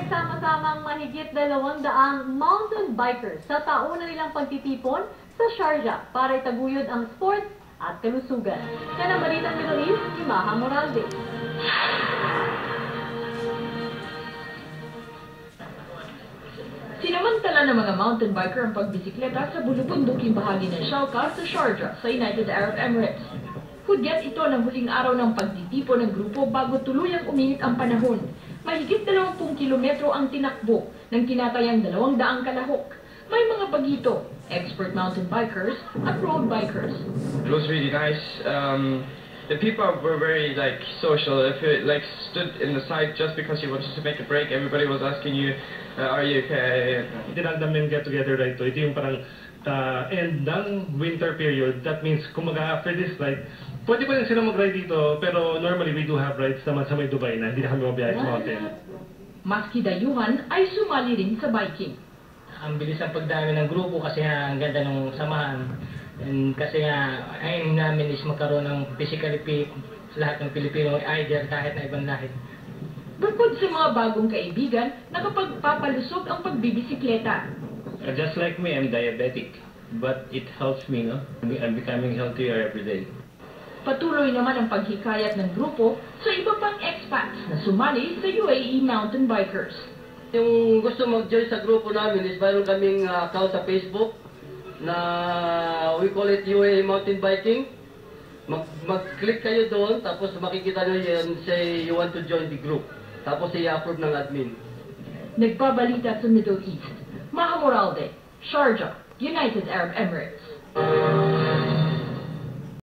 nagsama-sama ang mahigit 200 mountain bikers sa tauna nilang pagtitipon sa Sharjah para itaguyod ang sports at kalusugan. Yan ang balitang Middle East, si Maha Moralde. Sinamantala ng mga mountain biker ang pagbisikleta sa bulupunduking bahagi ng Shalka sa Sharjah sa United Arab Emirates. Hudyat ito ng huling araw ng pagtitipon ng grupo bago tuluyang uminit ang panahon. Mahigit 20 kilometro ang tinakbo ng tinatayang 200 kalahok. May mga bagito, expert mountain bikers at road bikers. It was really nice. The people were very social. If you stood in the side just because you wanted to make a break, everybody was asking you, "Are you okay?" Dinagdamin get together rito. Ito yung parang end ng winter period. That means kumaga after this ride, pwede pa rin sila mag-ride dito, pero normally we do have rides naman sa may Dubai na hindi na kami mabiyahe sa mountain. Maski dayuhan ay sumali rin sa biking. Ang bilis ang pagdami ng grupo kasi nga ang ganda ng samahan. And kasi nga, aim namin is magkaroon ng physically fit lahat ng Pilipino, either kahit na ibang lahi. Bukod sa mga bagong kaibigan, nakapagpapalusog ang pagbibisikleta. Just like me, I'm diabetic, but it helps me, no? I'm becoming healthier every day. Patuloy naman ang paghikayat ng grupo sa iba pang expats na sumali sa UAE mountain bikers. Yung gusto mag-join sa grupo namin is mayroon kaming account sa Facebook na we call it UAE Mountain Biking. Mag-click kayo doon, tapos makikita nyo yan, say you want to join the group. Tapos i-approve ng admin. Nagbabalita sa Middle East, Maha Moralde, Sharjah, United Arab Emirates.